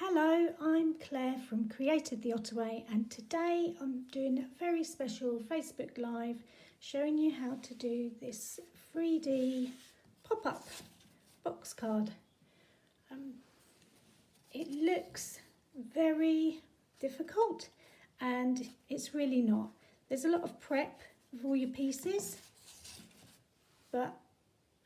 Hello, I'm Claire from Created the Ottaway, and today I'm doing a very special Facebook Live showing you how to do this 3D pop-up box card. It looks very difficult and it's really not. There's a lot of prep with all your pieces, but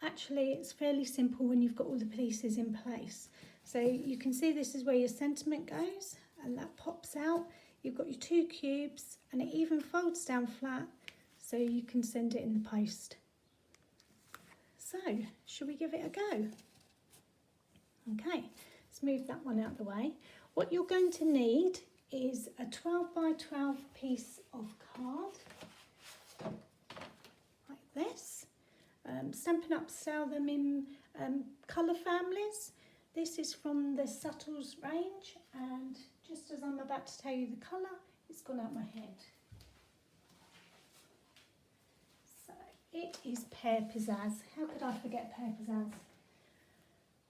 actually it's fairly simple when you've got all the pieces in place. So you can see this is where your sentiment goes and that pops out. You've got your two cubes and it even folds down flat so you can send it in the post. So, should we give it a go? Okay, let's move that one out the way. What you're going to need is a 12 by 12 piece of card, like this. Stampin' Up sell them in colour families. This is from the Subtles range, and just as I'm about to tell you the colour, it's gone out my head. So it is Pear Pizzazz. How could I forget Pear Pizzazz?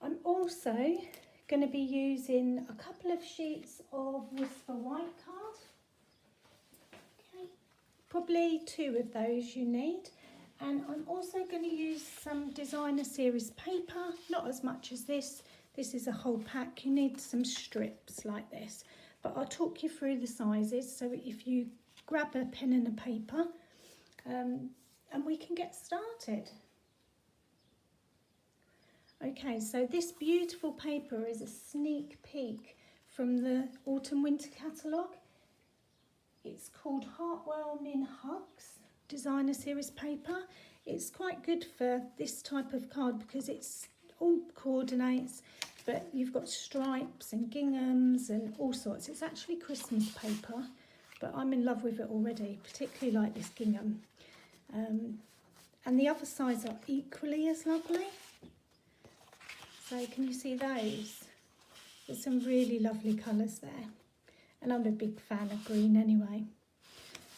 I'm also going to be using a couple of sheets of Whisper White card. Okay, probably 2 of those you need. And I'm also going to use some designer series paper, not as much as this. This is a whole pack. You need some strips like this, but I'll talk you through the sizes. So if you grab a pen and a paper, and we can get started. Okay, so this beautiful paper is a sneak peek from the Autumn Winter catalogue. It's called Heartwarming Hugs designer series paper. It's quite good for this type of card because it's all coordinates, but you've got stripes and ginghams and all sorts. It's actually Christmas paper, but I'm in love with it already, particularly like this gingham. And the other sides are equally as lovely. So can you see those? There's some really lovely colours there. And I'm a big fan of green anyway.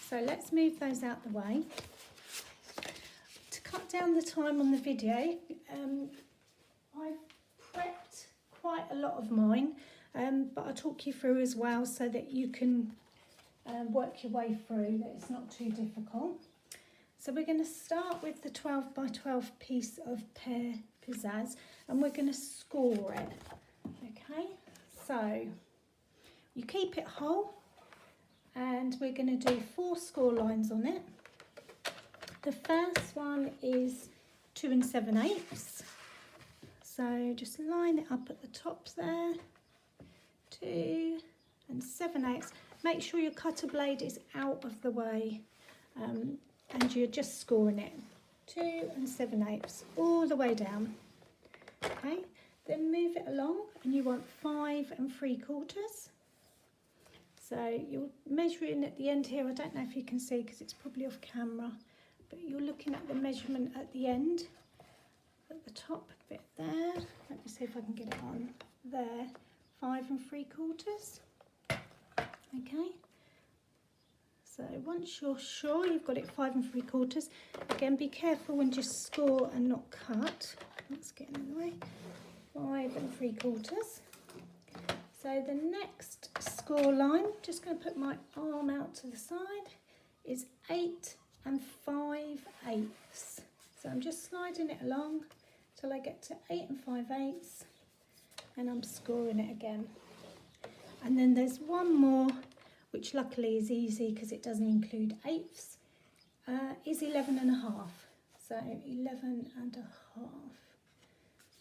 So let's move those out the way. To cut down the time on the video, I've prepped quite a lot of mine, but I'll talk you through as well so that you can work your way through, that it's not too difficult. So we're going to start with the 12 by 12 piece of Pear Pizzazz and we're going to score it. Okay, so you keep it whole and we're going to do 4 score lines on it. The first one is 2 7/8. So just line it up at the top there, 2 7/8. Make sure your cutter blade is out of the way and you're just scoring it. 2 7/8 all the way down. Okay, then move it along and you want 5 3/4. So you're measuring at the end here. I don't know if you can see because it's probably off camera, but you're looking at the measurement at the end, at the top bit there. Let me see if I can get it on there. 5 3/4. Okay. So once you're sure you've got it 5 3/4, again be careful and just score and not cut. That's getting in the way. 5 3/4. So the next score line, just going to put my arm out to the side, is 8 5/8. So I'm just sliding it along till I get to 8 5/8 and I'm scoring it again. And then there's one more, which luckily is easy because it doesn't include eighths, is 11 1/2. So 11 1/2.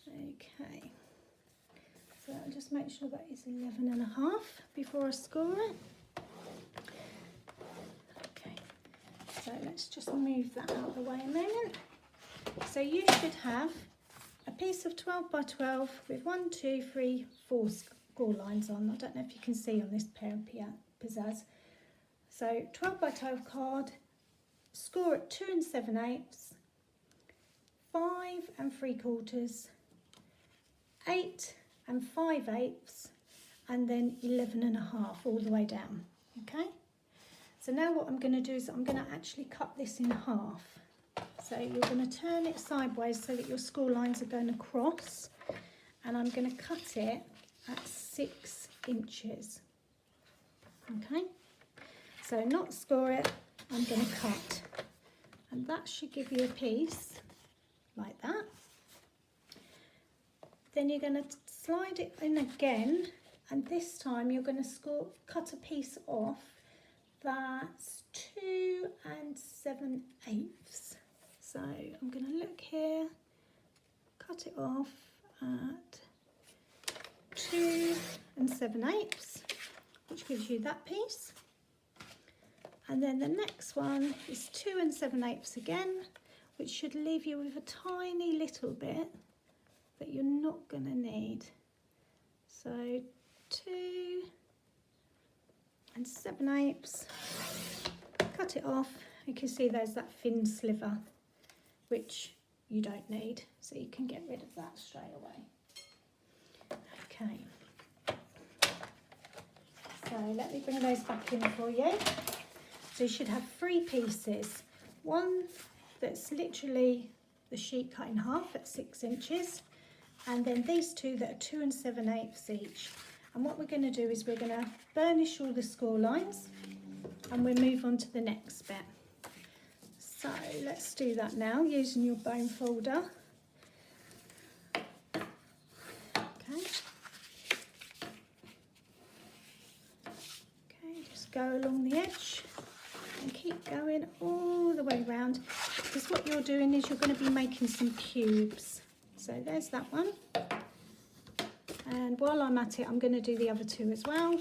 Okay. So I'll just make sure that is 11 1/2 before I score it. Okay. So let's just move that out of the way a moment. So you should have a piece of 12 by 12 with 1 2 3 4 score lines on. I don't know if you can see on this Pear Pizzazz. So 12 by 12 card, score at 2 7/8, 5 3/4, 8 5/8, and then 11 1/2 all the way down. Okay, so now what I'm going to do is I'm going to actually cut this in half. So you're going to turn it sideways so that your score lines are going across, and I'm going to cut it at 6 inches. Okay, so not score it, I'm going to cut. And that should give you a piece like that. Then you're going to slide it in again, and this time you're going to cut a piece off that's 2 7/8. So I'm going to look here, cut it off at 2 7/8, which gives you that piece. And then the next one is 2 7/8 again, which should leave you with a tiny little bit that you're not going to need. So 2 7/8, cut it off. You can see there's that thin sliver, which you don't need, so you can get rid of that straight away. Okay, so let me bring those back in for you. So you should have 3 pieces. One that's literally the sheet cut in half at 6 inches, and then these 2 that are 2 7/8 each. And what we're going to do is we're going to burnish all the score lines, and we'll move on to the next bit. So let's do that now using your bone folder. Okay, just go along the edge and keep going all the way around, because what you're doing is you're going to be making some cubes. So there's that one, and while I'm at it I'm going to do the other 2 as well,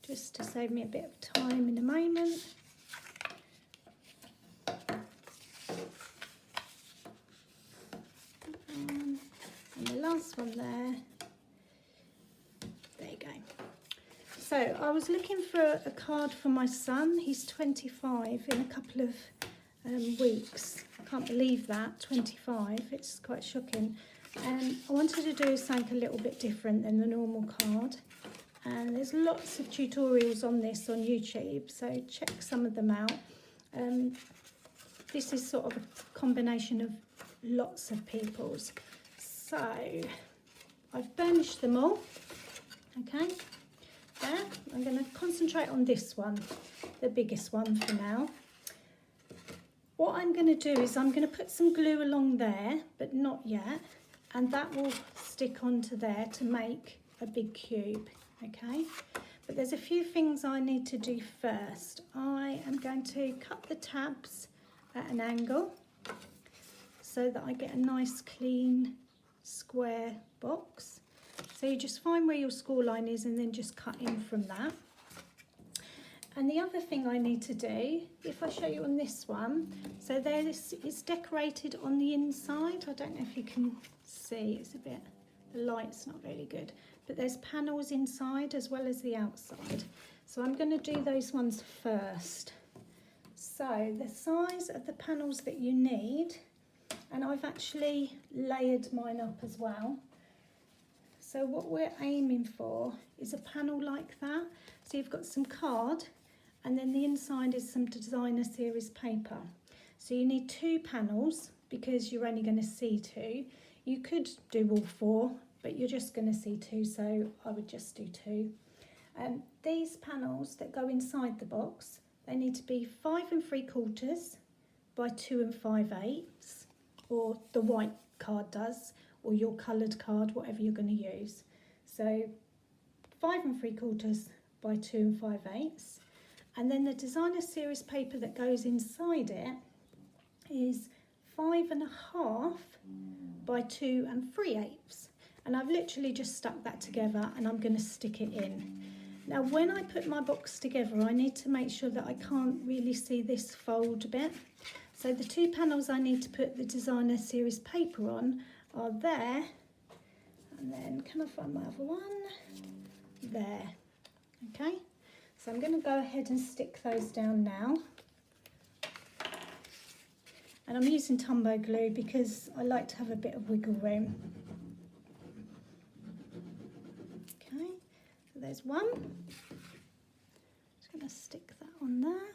just to save me a bit of time in a moment. And the last one there you go. So I was looking for a card for my son. He's 25 in a couple of weeks. I can't believe that, 25, it's quite shocking. I wanted to do something a little bit different than the normal card. And there's lots of tutorials on this on YouTube, so check some of them out. This is sort of a combination of lots of people's. So I've burnished them all. Okay, there. I'm going to concentrate on this one, the biggest one for now. What I'm going to do is I'm going to put some glue along there, but not yet, and that will stick onto there to make a big cube. Okay, but there's a few things I need to do first. I am going to cut the tabs at an angle so that I get a nice clean square box. So you just find where your score line is and then just cut in from that. And the other thing I need to do, if I show you on this one, so there this is decorated on the inside. I don't know if you can see, it's a bit, the light's not really good, but there's panels inside as well as the outside. So I'm going to do those ones first. So the size of the panels that you need, and I've actually layered mine up as well. So what we're aiming for is a panel like that. So you've got some card, and then the inside is some designer series paper. So you need 2 panels because you're only going to see 2. You could do all 4, but you're just going to see 2, so I would just do 2. These panels that go inside the box, they need to be 5 3/4 by 2 5/8, or the white card does, or your coloured card, whatever you're going to use. So 5 3/4 by 2 5/8, and then the designer series paper that goes inside it is 5 1/2 by 2 3/8, and I've literally just stuck that together and I'm going to stick it in. Now when I put my box together I need to make sure that I can't really see this fold bit. So the 2 panels I need to put the designer series paper on are there, and then can I find my other one? There. Okay, so I'm going to go ahead and stick those down now. And I'm using Tombow glue because I like to have a bit of wiggle room. Okay, so there's one. Just going to stick that on there.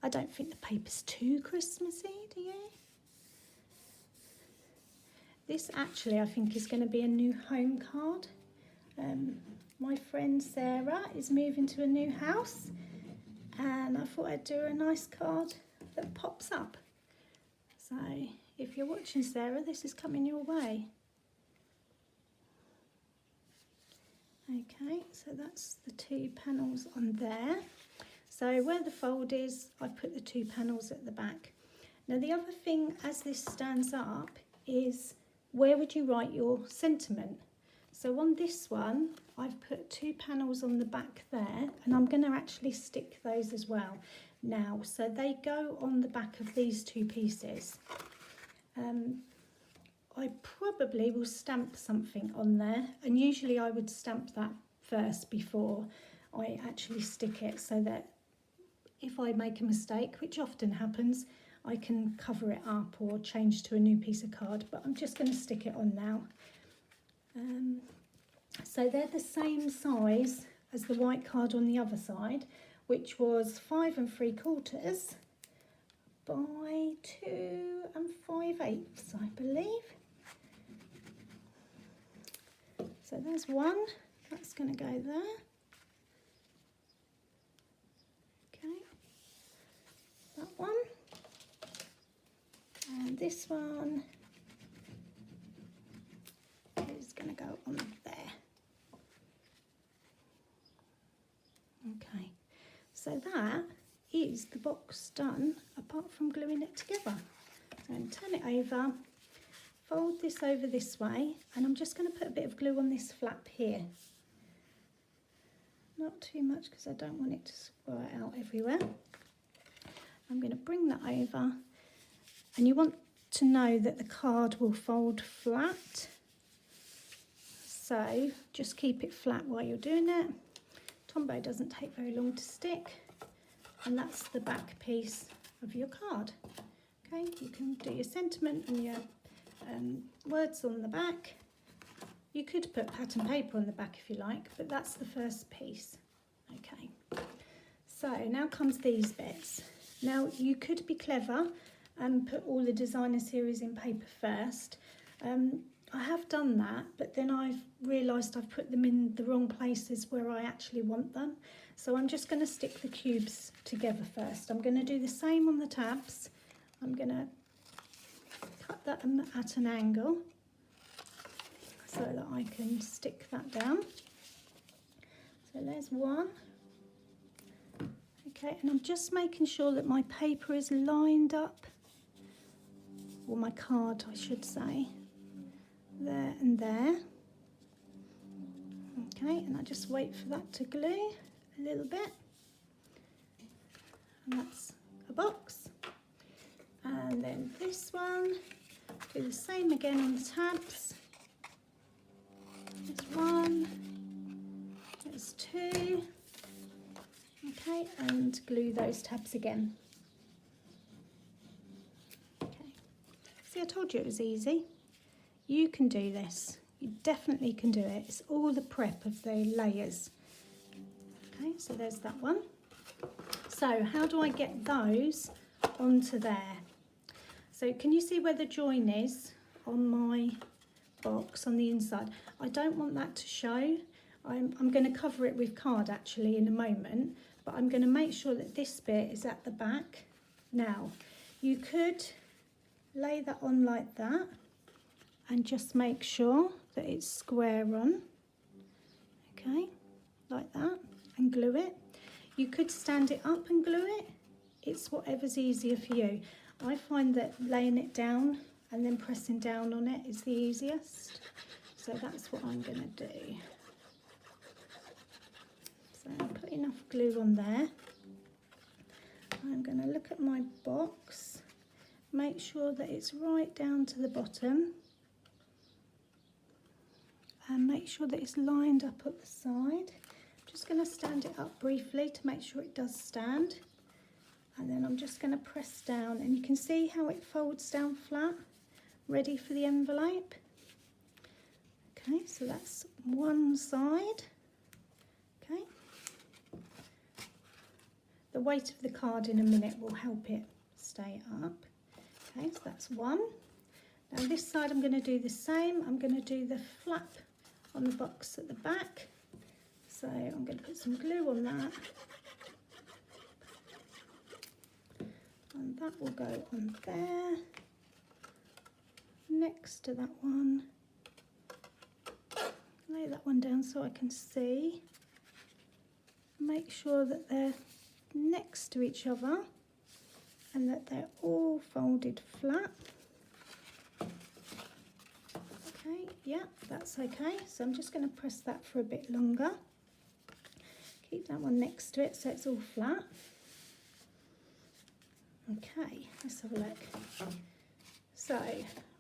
I don't think the paper's too Christmassy, do you? This actually I think is going to be a new home card. My friend Sarah is moving to a new house, and I thought I'd do her a nice card that pops up. So if you're watching, Sarah, this is coming your way. Okay, so that's the 2 panels on there. So where the fold is, I put the 2 panels at the back. Now the other thing as this stands up is, where would you write your sentiment? So on this one, I've put 2 panels on the back there, and I'm going to actually stick those as well now. So they go on the back of these 2 pieces. I probably will stamp something on there, and usually I would stamp that first before I actually stick it, so that if I make a mistake, which often happens, I can cover it up or change to a new piece of card, but I'm just going to stick it on now. So they're the same size as the white card on the other side, which was 5 3/4 by 2 5/8, I believe. So there's one, that's going to go there. Okay, that one. And this one is going to go on there. Okay, so that is the box done, apart from gluing it together. So turn it over, fold this over this way, and I'm just going to put a bit of glue on this flap here. Not too much, because I don't want it to squirt out everywhere. I'm going to bring that over, and you want to know that the card will fold flat. So just keep it flat while you're doing it. Tombow doesn't take very long to stick, and that's the back piece of your card. Okay, you can do your sentiment and your words on the back. You could put pattern paper on the back if you like, but that's the first piece. Okay, so now comes these bits. Now you could be clever and put all the designer series in paper first. I have done that, but then I've realised I've put them in the wrong places where I actually want them. So I'm just going to stick the cubes together first. I'm going to do the same on the tabs. I'm going to cut that at an angle so that I can stick that down. So there's one. Okay, and I'm just making sure that my paper is lined up, or my card I should say, there and there. Okay, and I just wait for that to glue a little bit, and that's a box. And then this one, do the same again on the tabs. There's one, there's two. Okay, and glue those tabs again. Okay, see, I told you it was easy. You can do this. You definitely can do it. It's all the prep of the layers. Okay, so there's that one. So how do I get those onto there? So can you see where the join is on my box on the inside? I don't want that to show. I'm going to cover it with card actually in a moment, but I'm going to make sure that this bit is at the back. Now, you could lay that on like that and just make sure that it's square on, okay, like that, and glue it. You could stand it up and glue it. It's whatever's easier for you. I find that laying it down and then pressing down on it is the easiest. So that's what I'm going to do. So I'll put enough glue on there. I'm going to look at my box, make sure that it's right down to the bottom, and make sure that it's lined up at the side. I'm just going to stand it up briefly to make sure it does stand, and then I'm just going to press down, and you can see how it folds down flat, ready for the envelope. Okay, so that's one side. Okay, the weight of the card in a minute will help it stay up. Okay, so that's one. Now this side I'm going to do the same. I'm going to do the flap on the box at the back. So I'm going to put some glue on that. And that will go on there, next to that one. Lay that one down so I can see. Make sure that they're next to each other and that they're all folded flat. Okay, yeah, that's okay. So I'm just going to press that for a bit longer. Keep that one next to it so it's all flat. Okay, let's have a look. So,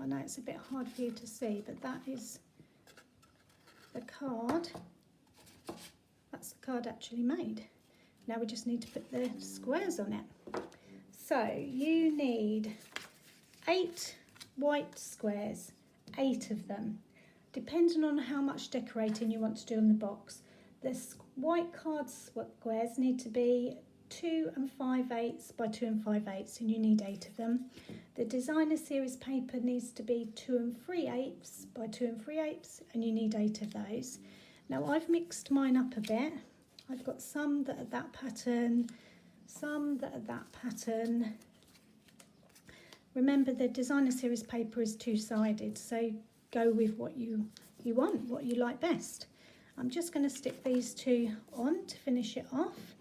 I know it's a bit hard for you to see, but that is the card. That's the card actually made. Now we just need to put the squares on it. So, you need 8 white squares, 8 of them, depending on how much decorating you want to do on the box. The white card squares need to be 2 5/8 by 2 5/8, and you need 8 of them. The designer series paper needs to be 2 3/8 by 2 3/8, and you need 8 of those. Now I've mixed mine up a bit. I've got some that are that pattern, some that are that pattern. Remember, the designer series paper is 2-sided, so go with what you want, what you like best. I'm just going to stick these 2 on to finish it off.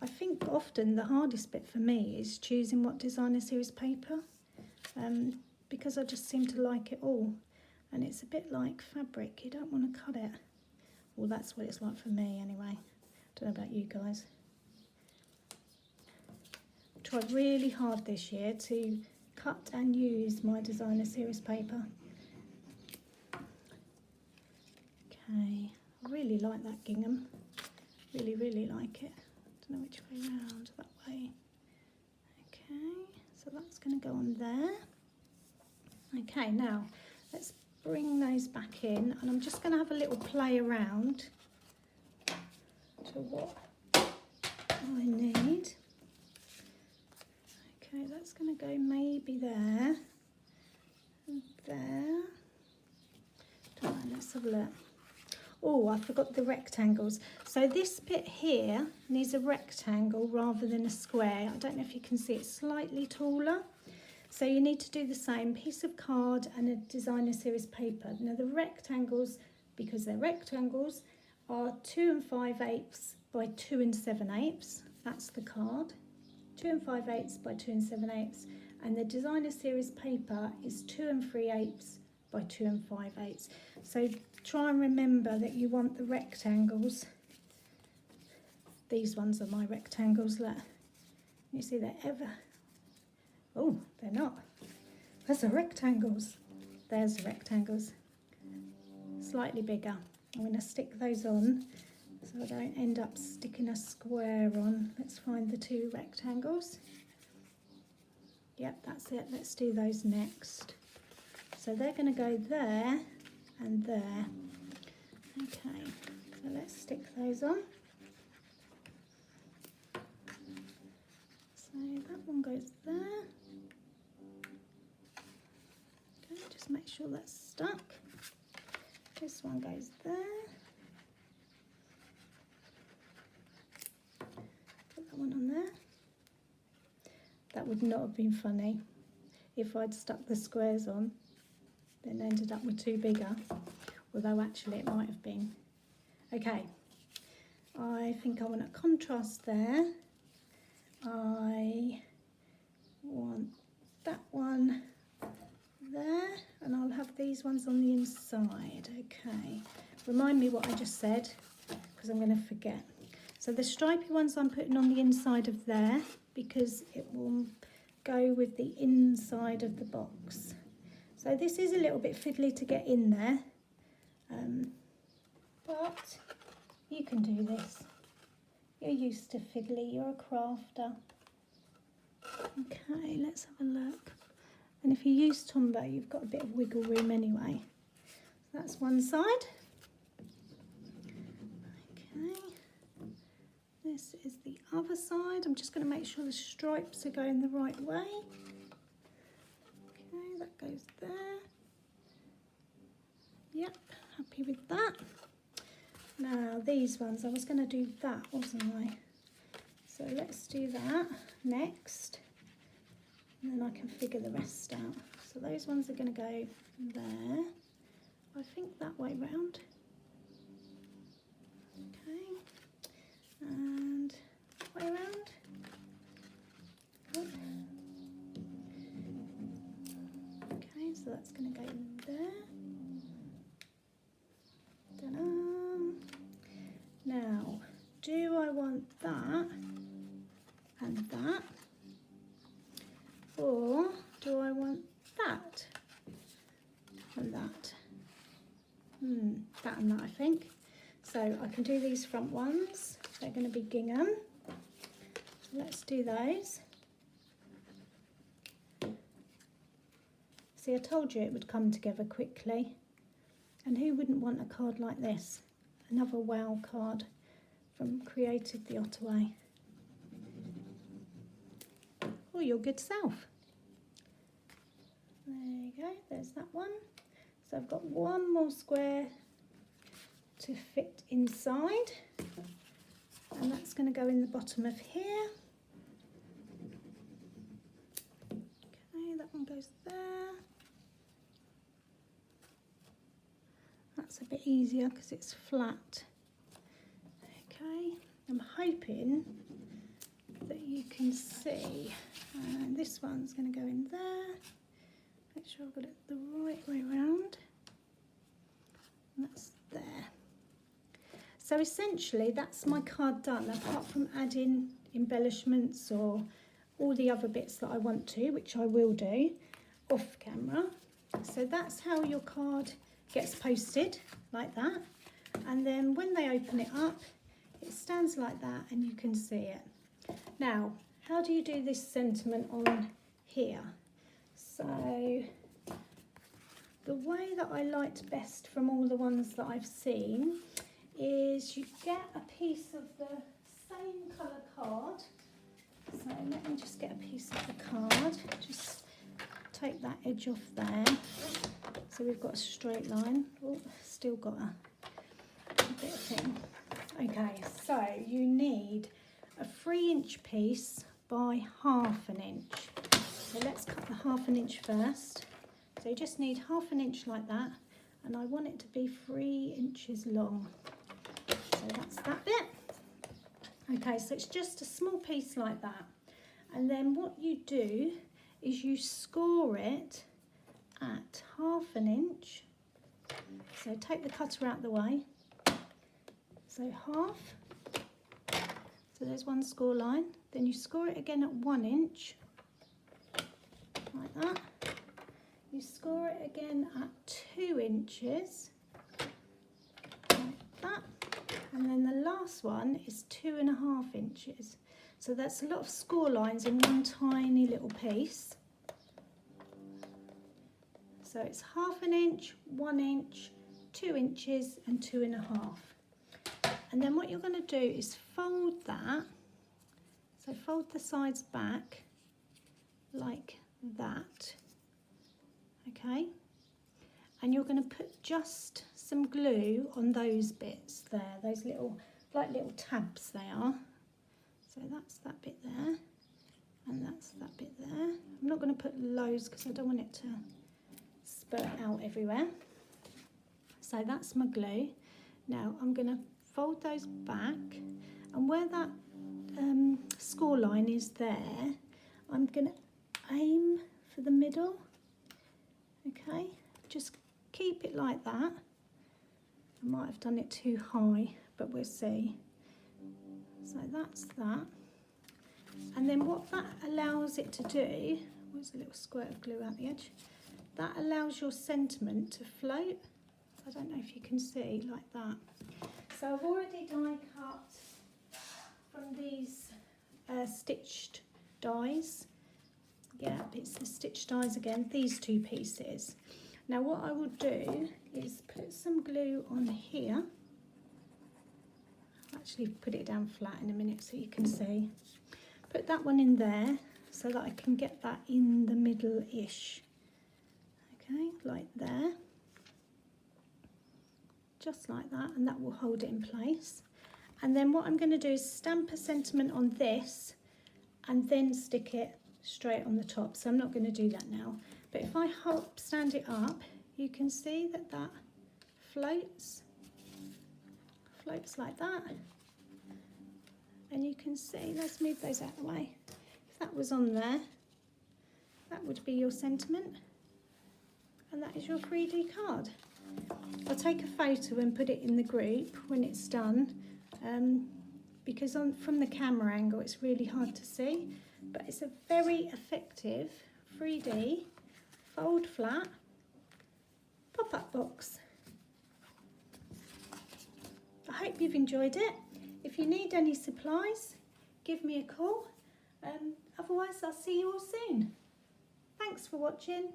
I think often the hardest bit for me is choosing what designer series paper, because I just seem to like it all, and it's a bit like fabric, you don't want to cut it. Well, that's what it's like for me anyway. Don't know about you guys. I've tried really hard this year to cut and use my designer series paper. Okay, I really like that gingham, really like it. Don't know which way round, that way. Okay, so that's going to go on there. Okay, now let's bring those back in, and I'm just going to have a little play around to what I need. Okay, that's going to go maybe there and there. Let's have a look. Oh, I forgot the rectangles. So this bit here needs a rectangle rather than a square. I don't know if you can see, it's slightly taller. So you need to do the same, piece of card and a designer series paper. Now the rectangles, because they're rectangles, are 2 5/8 by 2 7/8. That's the card. 2 5/8 by 2 7/8. And the designer series paper is 2 3/8 by 2 5/8. So try and remember that you want the rectangles. These ones are my rectangles. Look, you see they're ever. Oh, they're not. There's the rectangles. There's the rectangles. Slightly bigger. I'm going to stick those on so I don't end up sticking a square on. Let's find the 2 rectangles. Yep, that's it. Let's do those next. So they're going to go there and there. Okay, so let's stick those on. So that one goes there. Okay, just make sure that's stuck. This one goes there. Put that one on there. That would not have been funny if I'd stuck the squares on, then ended up with 2 bigger, although actually it might have been. Okay, I think I want a contrast there. I want that one there, and I'll have these ones on the inside. Okay, remind me what I just said, because I'm going to forget. So the stripy ones I'm putting on the inside of there, because it will go with the inside of the box. So this is a little bit fiddly to get in there, but you can do this. You're used to fiddly, you're a crafter. Okay, let's have a look. And if you use Tombow, you've got a bit of wiggle room anyway. So that's one side. Okay, this is the other side. I'm just going to make sure the stripes are going the right way. goes there. Yep, happy with that. Now these ones, I was going to do that, wasn't I? So let's do that next, and then I can figure the rest out. So those ones are going to go there. I think that way round. Okay, and that way round. Okay, so that's going to go there. Ta-da. Now, do I want that and that, or do I want that and that? That and that, I think. So I can do these front ones. They're going to be gingham. So let's do those. See, I told you it would come together quickly. And who wouldn't want a card like this? Another wow card from Creative the Ottaway. Oh, your good self. There you go, there's that one. So I've got one more square to fit inside, and that's going to go in the bottom of here. Okay, that one goes there. That's a bit easier because it's flat. Okay, I'm hoping that you can see. And this one's going to go in there. Make sure I've got it the right way around. And that's there. So essentially that's my card done, apart from adding embellishments or all the other bits that I want to, which I will do off camera. So that's how your card gets posted, like that. And then when they open it up, it stands like that and you can see it. Now, how do you do this sentiment on here? So the way that I liked best from all the ones that I've seen is you get a piece of the same colour card. So let me just get a piece of the card, just take that edge off there. So we've got a straight line. Oh, still got a bit of thing. Okay, so you need a 3-inch piece by 1/2 inch. So let's cut the 1/2 inch first. So you just need 1/2 inch like that, and I want it to be 3 inches long. So that's that bit. Okay, so it's just a small piece like that. And then what you do is you score it at 1/2 inch. So take the cutter out the way. So 1/2. So there's one score line. Then you score it again at 1 inch, like that. You score it again at 2 inches, like that. And then the last one is 2.5 inches. So that's a lot of score lines in one tiny little piece. So it's 1/2 inch, 1 inch, 2 inches and 2.5. And then what you're going to do is fold that. So fold the sides back like that. Okay. And you're going to put just some glue on those bits there, those little, like little tabs they are. So that's that bit there, and that's that bit there. I'm not going to put loads because I don't want it to spurt out everywhere. So that's my glue. Now I'm going to fold those back, and where that score line is there, I'm going to aim for the middle. Okay, just keep it like that. I might have done it too high, but we'll see. So that's that. And then what that allows it to do, where's a little squirt of glue out the edge? That allows your sentiment to float. I don't know if you can see, like that. So I've already die cut from these stitched dies. Yeah, it's the stitched dies again, these two pieces. Now what I will do is put some glue on here. I'll actually put it down flat in a minute so you can see. Put that one in there so that I can get that in the middle-ish. Okay, like there. Just like that, and that will hold it in place. And then what I'm going to do is stamp a sentiment on this and then stick it straight on the top. So I'm not going to do that now. But if I stand it up, you can see that that floats like that. And you can see, let's move those out of the way. If that was on there, that would be your sentiment. And that is your 3D card. I'll take a photo and put it in the group when it's done, because from the camera angle it's really hard to see, but it's a very effective 3D fold flat pop-up box. I hope you've enjoyed it. If you need any supplies, give me a call. Otherwise I'll see you all soon. Thanks for watching.